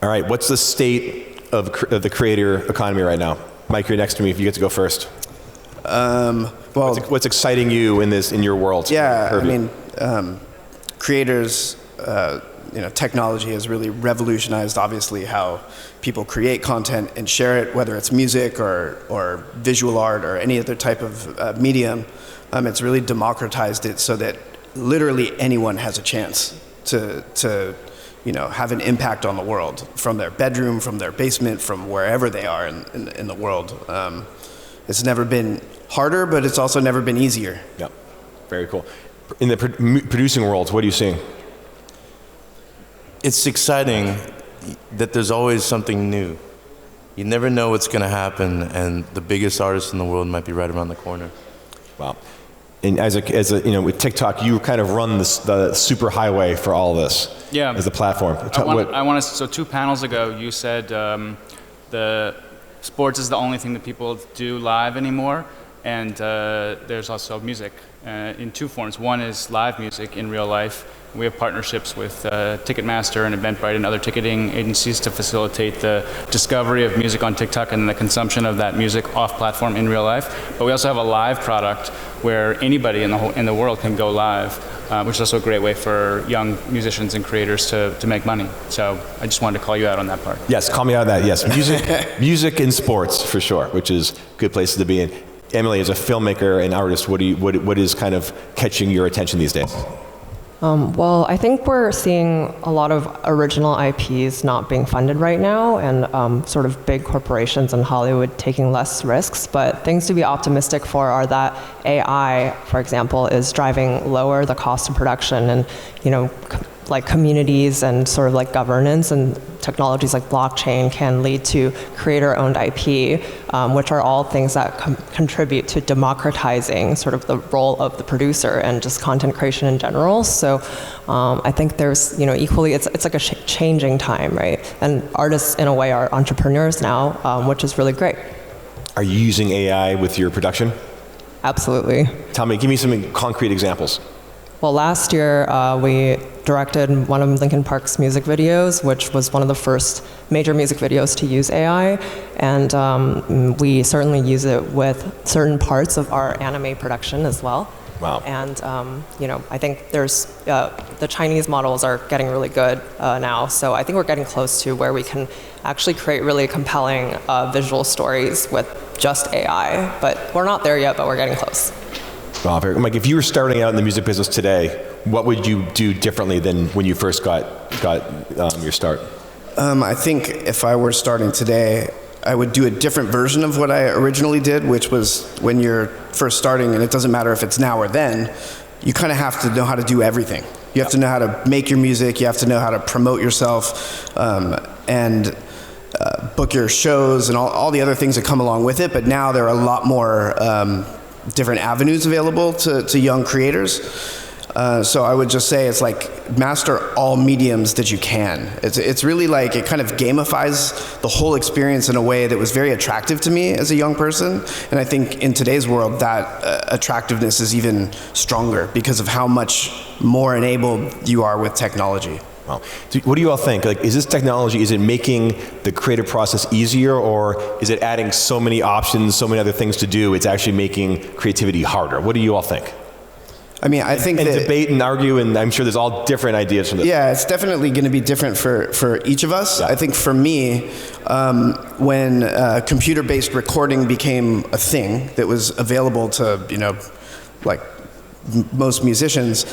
All right, what's the state of the creator economy right now? Mike, you're next to me. If you get to go first. Well, what's exciting you in your world? Yeah, Herbie? I mean, creators, technology has really revolutionized, obviously, how people create content and share it, whether it's music or visual art or any other type of medium. It's really democratized it so that literally anyone has a chance to have an impact on the world from their bedroom, from their basement, from wherever they are in the world. It's never been harder, but it's also never been easier. Yep, very cool. In the producing world, what are you seeing? It's exciting that there's always something new. You never know what's going to happen, and the biggest artist in the world might be right around the corner. Wow. And as a with TikTok, you kind of run the super highway for all this. Yeah. As a platform. So 2 panels ago, you said the sports is the only thing that people do live anymore, and there's also music in 2 forms. One is live music in real life. We have partnerships with Ticketmaster and Eventbrite and other ticketing agencies to facilitate the discovery of music on TikTok and the consumption of that music off-platform in real life. But we also have a live product where anybody in the world can go live, which is also a great way for young musicians and creators to make money. So I just wanted to call you out on that part. Yes, call me out on that. Yes, music and sports for sure, which is good places to be in. Emily, as a filmmaker and artist, what is kind of catching your attention these days? Well, I think we're seeing a lot of original IPs not being funded right now, and sort of big corporations in Hollywood taking less risks. But things to be optimistic for are that AI, for example, is driving lower the cost of production, and like communities and sort of like governance and technologies like blockchain can lead to creator-owned IP, which are all things that contribute to democratizing sort of the role of the producer and just content creation in general. So I think there's, equally, it's like a changing time, right? And artists in a way are entrepreneurs now, which is really great. Are you using AI with your production? Absolutely. Give me some concrete examples. Well, last year we directed one of Linkin Park's music videos, which was one of the first major music videos to use AI, and we certainly use it with certain parts of our anime production as well. Wow. And I think there's the Chinese models are getting really good now, so I think we're getting close to where we can actually create really compelling visual stories with just AI, but we're not there yet, but we're getting close. Wow, Mike, if you were starting out in the music business today, what would you do differently than when you first got your start? I think if I were starting today, I would do a different version of what I originally did, which was when you're first starting, and it doesn't matter if it's now or then, you kind of have to know how to do everything. You have to know how to make your music, you have to know how to promote yourself, and book your shows and all the other things that come along with it. But now there are a lot more different avenues available to young creators. So I would just say it's like master all mediums that you can. It's really like it kind of gamifies the whole experience in a way that was very attractive to me as a young person. And I think in today's world that attractiveness is even stronger because of how much more enabled you are with technology. Wow. So what do you all think? Like, is this technology, is it making the creative process easier, or is it adding so many options, so many other things to do, it's actually making creativity harder? What do you all think? I mean, I think and that debate and argue, and I'm sure there's all different ideas from this. Yeah, it's definitely going to be different for each of us. Yeah. I think for me, when computer-based recording became a thing that was available to, like most musicians,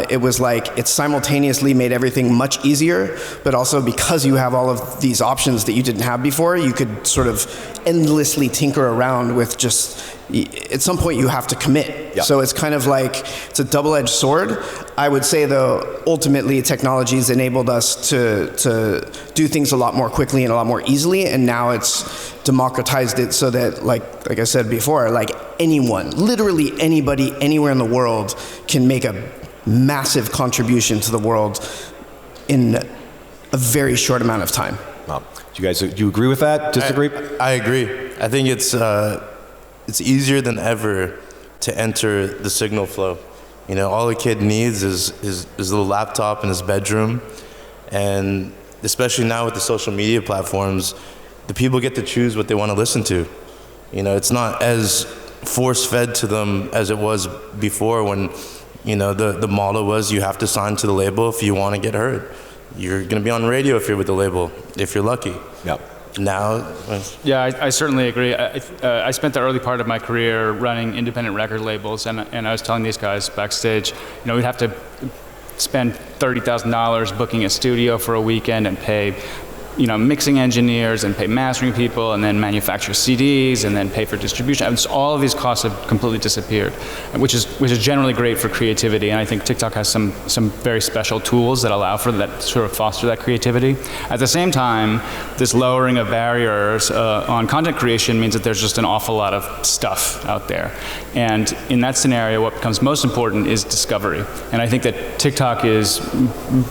it was like it simultaneously made everything much easier, but also because you have all of these options that you didn't have before, you could sort of endlessly tinker around with just, at some point you have to commit. Yeah. So it's kind of like, it's a double-edged sword. I would say though, ultimately technology's enabled us to do things a lot more quickly and a lot more easily, and now it's democratized it so that, like I said before, like anyone, literally anybody, anywhere in the world can make a massive contribution to the world in a very short amount of time. Wow. Do you agree with that? Disagree? I agree. I think it's easier than ever to enter the signal flow. All a kid needs is a little laptop in his bedroom, and especially now with the social media platforms, the people get to choose what they want to listen to. You know, it's not as force-fed to them as it was before when, you know, the model was you have to sign to the label if you want to get heard. You're going to be on radio if you're with the label, if you're lucky. Yep. Now, Yeah, I certainly agree. I spent the early part of my career running independent record labels, and I was telling these guys backstage, you know, we'd have to spend $30,000 booking a studio for a weekend and pay, you know, mixing engineers and pay mastering people and then manufacture CDs and then pay for distribution. And all of these costs have completely disappeared, which is generally great for creativity. And I think TikTok has some very special tools that allow for that, sort of foster that creativity. At the same time, this lowering of barriers on content creation means that there's just an awful lot of stuff out there. And in that scenario, what becomes most important is discovery. And I think that TikTok is,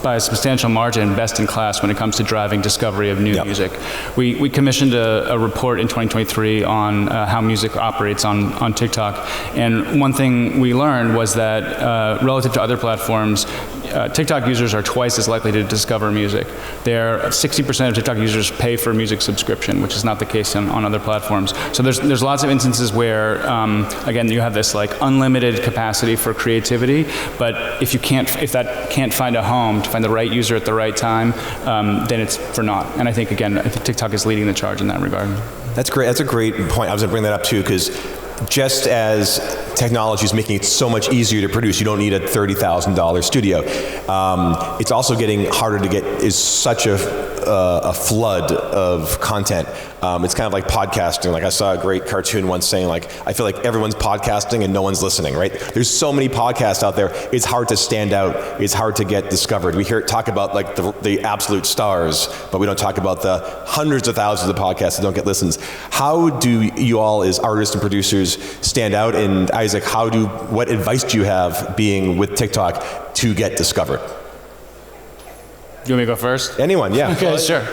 by a substantial margin, best in class when it comes to driving discovery of new music. We commissioned a report in 2023 on how music operates on TikTok, and one thing we learned was that relative to other platforms, TikTok users are twice as likely to discover music. 60% of TikTok users pay for music subscription, which is not the case on other platforms. So there's lots of instances where, again, you have this like unlimited capacity for creativity, but if that can't find a home to find the right user at the right time, then it's for naught. And I think TikTok is leading the charge in that regard. That's great. That's a great point. I was going to bring that up too, because just as technology is making it so much easier to produce, you don't need a $30,000 studio. It's also getting harder to get. Is such a flood of content. It's kind of like podcasting. Like I saw a great cartoon once saying, like, I feel like everyone's podcasting and no one's listening. Right? There's so many podcasts out there. It's hard to stand out. It's hard to get discovered. We talk about like the absolute stars, but we don't talk about the hundreds of thousands of podcasts that don't get listens. How do you all, as artists and producers, stand out? And Isaac, what advice do you have being with TikTok to get discovered? You want me to go first? Anyone, yeah. Okay, sure.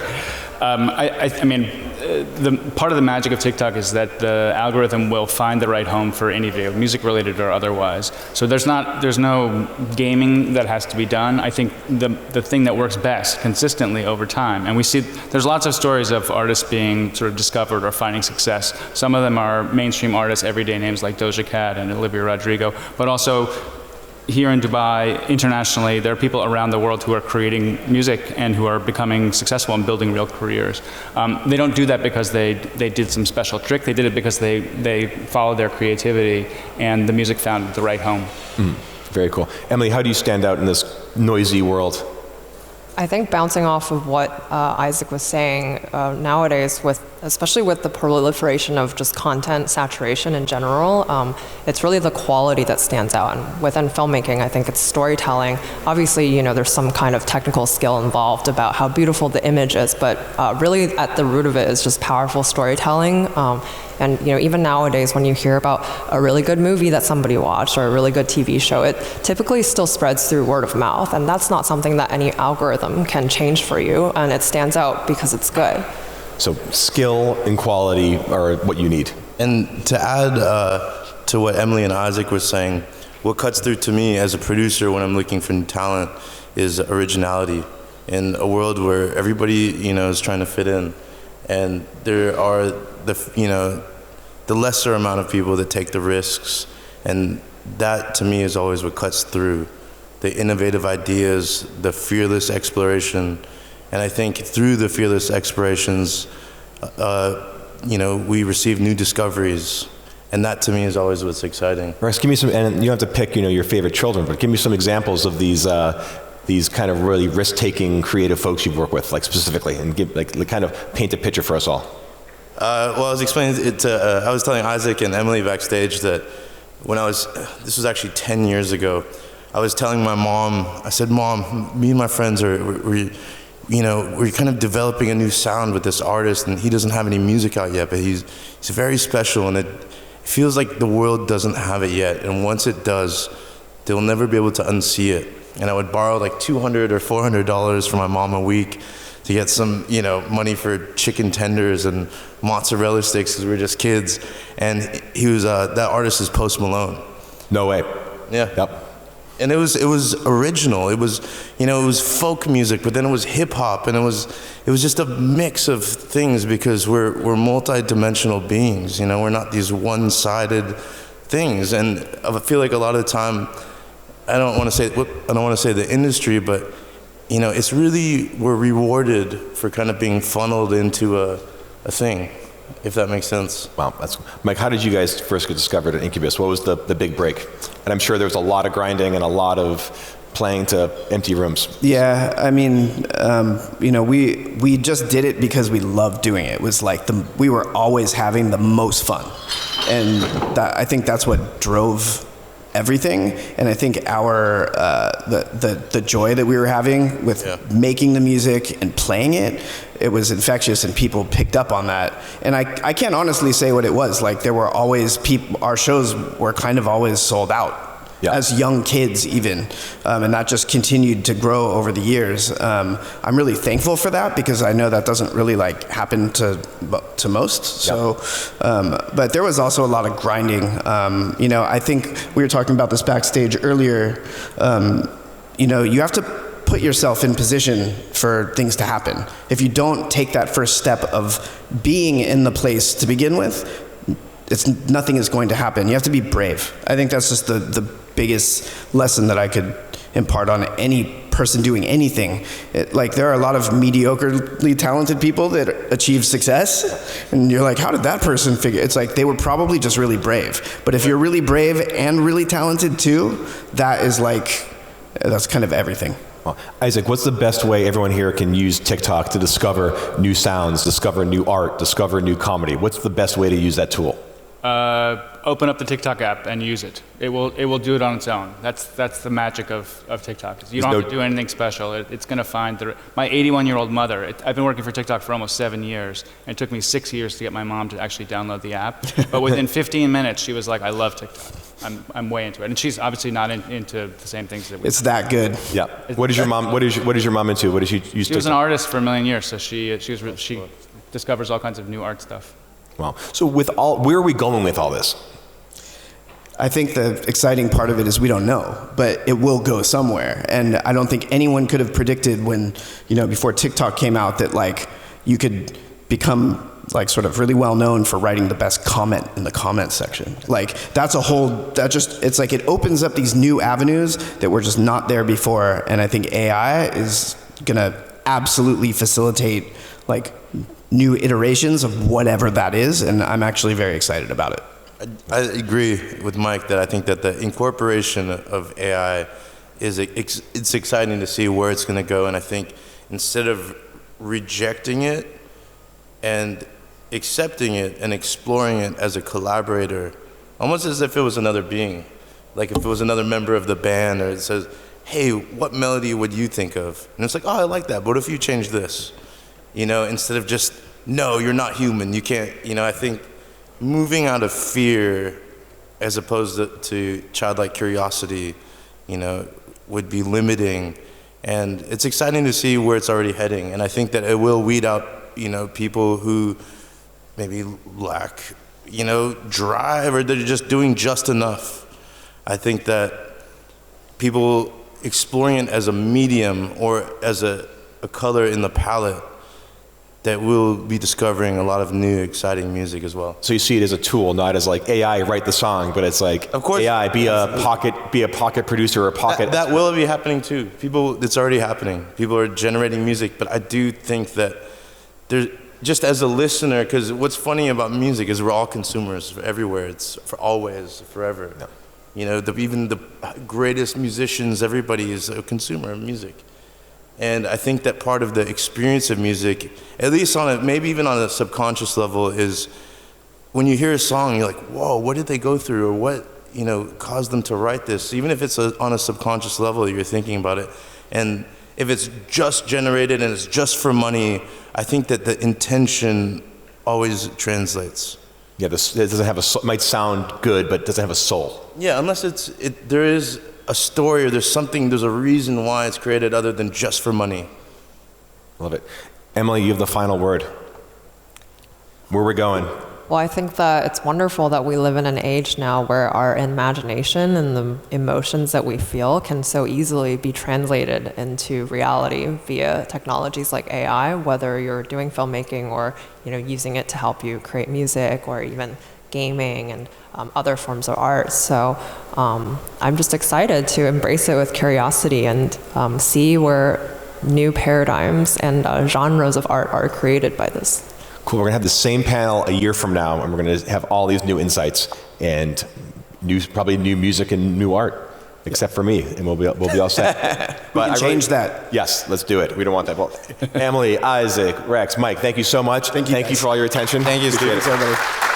I mean, the part of the magic of TikTok is that the algorithm will find the right home for any video, music related or otherwise. So there's no gaming that has to be done. I think the thing that works best consistently over time, and we see there's lots of stories of artists being sort of discovered or finding success. Some of them are mainstream artists, everyday names like Doja Cat and Olivia Rodrigo, but also here in Dubai, internationally, there are people around the world who are creating music and who are becoming successful and building real careers. They don't do that because they did some special trick. They did it because they followed their creativity and the music found the right home. Very cool. Emily, how do you stand out in this noisy world? I think bouncing off of what Isaac was saying, nowadays, especially with the proliferation of just content saturation in general, it's really the quality that stands out. And within filmmaking, I think it's storytelling. Obviously, you know, there's some kind of technical skill involved about how beautiful the image is, but really at the root of it is just powerful storytelling. And you know, even nowadays, when you hear about a really good movie that somebody watched or a really good TV show, it typically still spreads through word of mouth, and that's not something that any algorithm can change for you, and it stands out because it's good. So skill and quality are what you need. And to add to what Emily and Isaac were saying, what cuts through to me as a producer when I'm looking for new talent is originality. In a world where everybody, you know, is trying to fit in, and there are the lesser amount of people that take the risks, and that to me is always what cuts through. The innovative ideas, the fearless exploration, and I think through the fearless explorations, you know, we receive new discoveries, and that to me is always what's exciting. Rex, give me some, and you don't have to pick, you know, your favorite children, but give me some examples of these kind of really risk-taking creative folks you've worked with, like specifically, and give kind of paint a picture for us all. Well, I was explaining it to, I was telling Isaac and Emily backstage that when this was actually 10 years ago, I was telling my mom, I said, Mom, me and my friends we're kind of developing a new sound with this artist, and he doesn't have any music out yet, but he's very special, and it feels like the world doesn't have it yet, and once it does, they'll never be able to unsee it. And I would borrow like $200 or $400 from my mom a week to get some, you know, money for chicken tenders and mozzarella sticks because we were just kids. And he was, that artist is Post Malone. No way. Yeah. Yep. And it was original. It was, it was folk music, but then it was hip hop, and it was just a mix of things, because we're multi-dimensional beings. We're not these one-sided things. And I feel like a lot of the time, I don't want to say the industry, but it's really, we're rewarded for kind of being funneled into a thing, if that makes sense. Wow, Mike, how did you guys first get discovered at Incubus? What was the big break? And I'm sure there was a lot of grinding and a lot of playing to empty rooms. Yeah, I mean, we just did it because we loved doing it. It was like we were always having the most fun, and I think that's what drove everything. And I think our the joy that we were having with making the music and playing it was infectious, and people picked up on that. And I can't honestly say what it was. Like, there were always our shows were kind of always sold out. Yeah. As young kids even, and that just continued to grow over the years. I'm really thankful for that, because I know that doesn't really happen to most. So, but there was also a lot of grinding. I think we were talking about this backstage earlier. You have to put yourself in position for things to happen. If you don't take that first step of being in the place to begin with, nothing is going to happen. You have to be brave. I think that's just the biggest lesson that I could impart on any person doing anything. There are a lot of mediocrely talented people that achieve success, and you're like, how did that person figure? It's like they were probably just really brave. But if you're really brave and really talented too, that's kind of everything. Well, Isaac, what's the best way everyone here can use TikTok to discover new sounds, discover new art, discover new comedy? What's the best way to use that tool? Open up the TikTok app and use it. It will do it on its own. That's the magic of TikTok. You don't have to do anything special. It's going to find my 81-year-old mother. I've been working for TikTok for almost 7 years, and it took me 6 years to get my mom to actually download the app. But within 15 minutes, she was like, "I love TikTok. I'm way into it." And she's obviously not into the same things that we. It's that good. Yeah. What is your mom? What is your mom into? What does she use? She was an artist for a million years, so she discovers all kinds of new art stuff. Wow. So where are we going with all this? I think the exciting part of it is we don't know, but it will go somewhere. And I don't think anyone could have predicted when, before TikTok came out, that you could become sort of really well known for writing the best comment in the comment section. It's like it opens up these new avenues that were just not there before. And I think AI is gonna absolutely facilitate new iterations of whatever that is. And I'm actually very excited about it. I agree with Mike that I think that the incorporation of AI it's exciting to see where it's going to go. And I think instead of rejecting it and accepting it and exploring it as a collaborator, almost as if it was another being, like if it was another member of the band, or it says, "Hey, what melody would you think of?" And it's like, "Oh, I like that, but what if you change this?" Instead of just, "No, you're not human, you can't." I think moving out of fear as opposed to childlike curiosity, would be limiting. And it's exciting to see where it's already heading. And I think that it will weed out, people who maybe lack, drive, or they're just doing just enough. I think that people exploring it as a medium or as a color in the palette, that we'll be discovering a lot of new, exciting music as well. So you see it as a tool, not as AI write the song, but it's of course, AI be a pocket producer or a pocket. That will be happening too. It's already happening. People are generating music, but I do think that there's just as a listener, because what's funny about music is we're all consumers everywhere. It's for always, forever. Yeah. Even the greatest musicians, everybody is a consumer of music. And I think that part of the experience of music, at least maybe even on a subconscious level, is when you hear a song, you're like, whoa, what did they go through? Or what, caused them to write this? Even if it's on a subconscious level, you're thinking about it. And if it's just generated and it's just for money, I think that the intention always translates. Yeah, it doesn't have might sound good, but it doesn't have a soul. Yeah, unless there is a story, or there's a reason why it's created other than just for money. Love it. Emily, you have the final word. Where are we going? Well, I think that it's wonderful that we live in an age now where our imagination and the emotions that we feel can so easily be translated into reality via technologies like AI, whether you're doing filmmaking or using it to help you create music or even gaming and other forms of art. So I'm just excited to embrace it with curiosity and see where new paradigms and genres of art are created by this. Cool. We're going to have the same panel a year from now, and we're going to have all these new insights and probably new music and new art, except for me, and we'll be all set. We can change that. Yes, let's do it. We don't want that. Well, Emily, Isaac, Rex, Mike, thank you so much. Thank you for all your attention. Thank you, Appreciate Steve. it. Thanks, everybody.